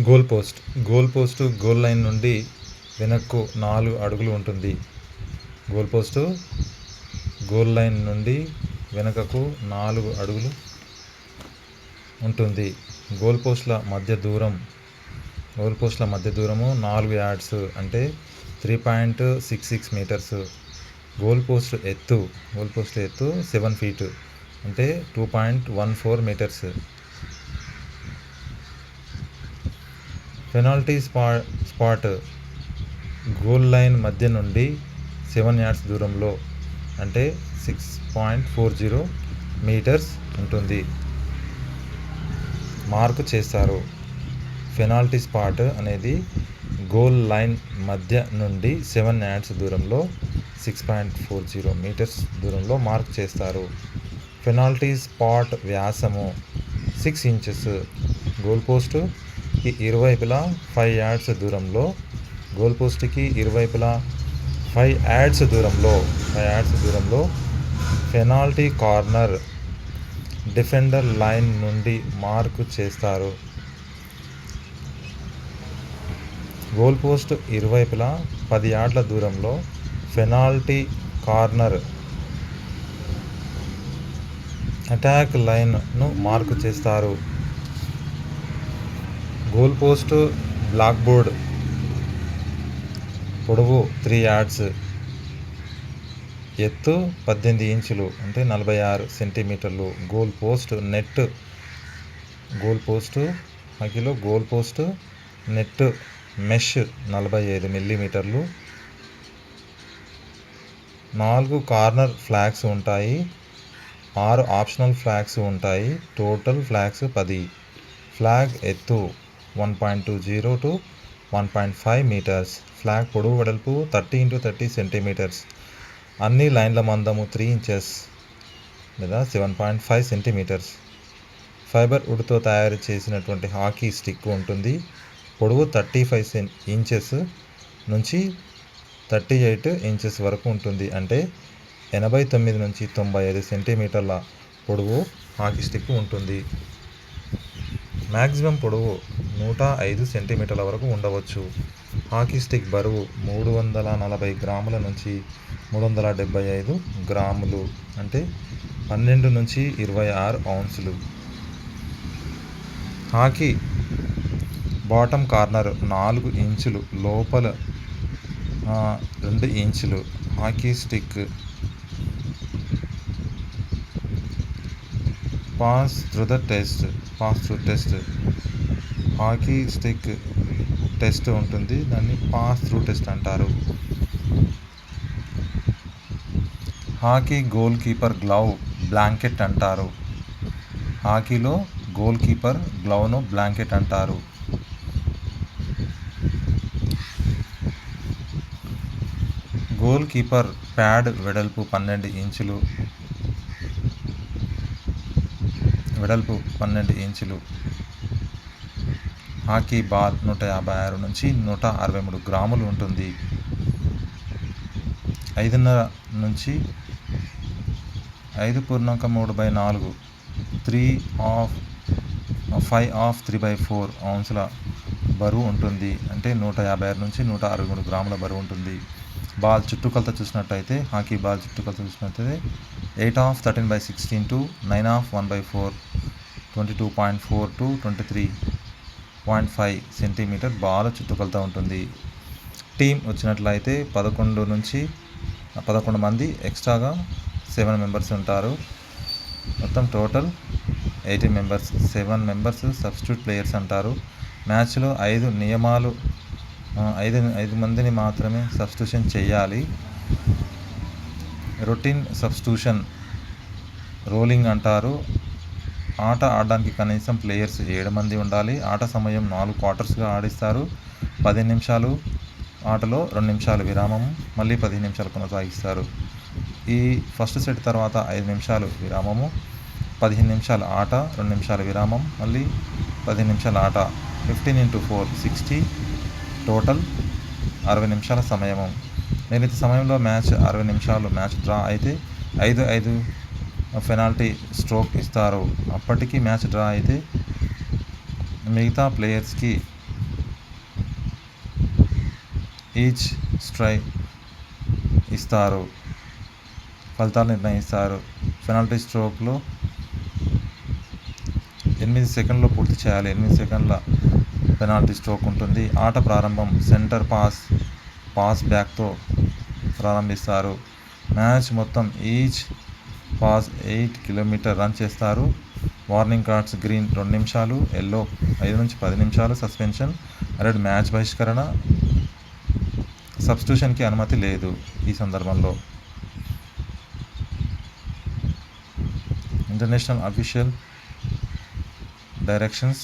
Goal post goal line నుండి వెనక్కు 4 అడుగులు ఉంటుంది. గోల్ లైన్ నుండి వెనుకకు 4 అడుగులు ఉంటుంది. గోల్ పోస్ట్ల మధ్య దూరము 4 యార్డ్స్ అంటే 3.66 మీటర్స్. గోల్ పోస్ట్ ఎత్తు 7 ఫీట్ అంటే 2.14 metres. Penalty spot goal line మధ్య నుండి 7 యార్డ్స్ దూరంలో అంటే 6.40 మీటర్స్ ఉంటుంది. మార్కు చేస్తారు. పెనాల్టీ స్పాట్ అనేది గోల్ లైన్ మధ్య నుండి 7 యార్డ్స్ దూరంలో 6.40 మీటర్స్ దూరంలో మార్క్ చేస్తారు. పెనాల్టీ స్పాట్ వ్యాసము 6 ఇంచెస్. గోల్ పోస్ట్కి ఇరువైపులా 5 యార్డ్స్ దూరంలో పెనాల్టీ కార్నర్ డిఫెండర్ లైన్ నుండి మార్కు చేస్తారు. గోల్ పోస్ట్ ఇరువైపులా 10 యార్డ్ల దూరంలో పెనాల్టీ కార్నర్ అటాక్ లైన్ను మార్కు చేస్తారు. గోల్ పోస్ట్ బ్లాక్ బోర్డ్ పొడవు 3 యార్డ్స్, ఎత్తు 18 ఇంచులు అంటే 46 సెంటీమీటర్లు. గోల్ పోస్ట్ నెట్ మెష్ 45 మిల్లీమీటర్లు. 4 కార్నర్ ఫ్లాగ్స్ ఉంటాయి. 6 ఆప్షనల్ ఫ్లాగ్స్ ఉంటాయి. Total flags 10. ఫ్లాగ్ ఎత్తు 1.20 to 1.5 మీటర్స్. ఫ్లాగ్ పొడవు వెడల్పు 30 x 30 సెంటీమీటర్స్. అన్ని లైన్ల మందము 3 ఇంచెస్ లేదా 7.5 సెంటీమీటర్స్. ఫైబర్ వుడ్తో తయారు చేసినటువంటి హాకీ స్టిక్ ఉంటుంది. పొడవు 35 ఇంచెస్ నుంచి 38 ఇంచెస్ వరకు ఉంటుంది. అంటే 89 నుంచి 95 సెంటీమీటర్ల పొడవు హాకీ స్టిక్ ఉంటుంది. మ్యాక్సిమం పొడవు 105 సెంటీమీటర్ల వరకు ఉండవచ్చు. హాకీ స్టిక్ బరువు 340 గ్రాముల నుంచి 375 గ్రాములు అంటే 12 నుంచి 26 ఔన్సులు. హాకీ బాటమ్ కార్నర్ 4 ఇంచులు, లోపల 2 ఇంచులు. Hockey stick pass through test. Hockey stick test ఉంటుంది, దాన్ని పాస్ త్రూ టెస్ట్ అంటారు. Hockey goal keeper glove blanket అంటారు. హాకీలో గోల్ కీపర్ గ్లవ్ను బ్లాంకెట్ అంటారు. గోల్ కీపర్ ప్యాడ్ వెడల్పు 12 ఇంచులు. హాకీ బాల్ 156 నుంచి 163 గ్రాములు ఉంటుంది. 5.5 నుంచి 5.3/4 5/3/4 ఔన్సుల బరువు ఉంటుంది. అంటే 156 నుంచి 163 గ్రాముల బరువు ఉంటుంది. బాల్ చుట్టుకొలత చూసినట్టయితే 8/13/16 to 9/1/4 22.4 to 23.5 సెంటీమీటర్ బాల్ చుట్టుకొలత ఉంటుంది. టీం వచ్చినట్లయితే 11 మంది ఎక్స్ట్రాగా 7 మెంబర్స్ ఉంటారు. మొత్తం total 18 members. 7 members substitute players అంటారు. మ్యాచ్లో 5 మందిని మాత్రమే సబ్స్టిట్యూషన్ చేయాలి. రొటీన్ సబ్స్టిట్యూషన్ రోలింగ్ అంటారు. ఆట ఆడడానికి కనీసం ప్లేయర్స్ 7 మంది ఉండాలి. ఆట సమయం 4 క్వార్టర్స్గా ఆడిస్తారు. 15 నిమిషాలు ఆటలో 2 నిమిషాలు విరామం, మళ్ళీ 15 నిమిషాలు కొనసాగిస్తారు. ఈ ఫస్ట్ సెట్ తర్వాత 5 నిమిషాలు విరామము, 15 నిమిషాల ఆట, 2 నిమిషాల విరామం, మళ్ళీ 15 నిమిషాల ఆట. 15 x 4 60. టోటల్ 60 నిమిషాల సమయము. మిగతా సమయంలో మ్యాచ్ 60 నిమిషాలు మ్యాచ్ డ్రా అయితే 5-5 పెనాల్టీ స్ట్రోక్ ఇస్తారు. అప్పటికి మ్యాచ్ డ్రా అయితే మిగతా ప్లేయర్స్కి ఈచ్ స్ట్రై ఇస్తారు, ఫలితాలు నిర్ణయిస్తారు. పెనాల్టీ స్ట్రోక్లో 8 సెకండ్లో పూర్తి చేయాలి. 8 సెకండ్ల పెనాల్టీ స్ట్రోక్ ఉంటుంది. ఆట ప్రారంభం సెంటర్ పాస్ బ్యాక్తో ప్రారంభిస్తారు. మ్యాచ్ మొత్తం ఈచ్ పాస్ 8 కిలోమీటర్ రన్ చేస్తారు. వార్నింగ్ కార్డ్స్ గ్రీన్ 2 నిమిషాలు, ఎల్లో 5 నుంచి 10 నిమిషాలు, సస్పెన్షన్, రెడ్ మ్యాచ్ బహిష్కరణ, సబ్స్టిట్యూషన్కి అనుమతి లేదు. ఈ సందర్భంలో ఇంటర్నేషనల్ అఫీషియల్ డైరెక్షన్స్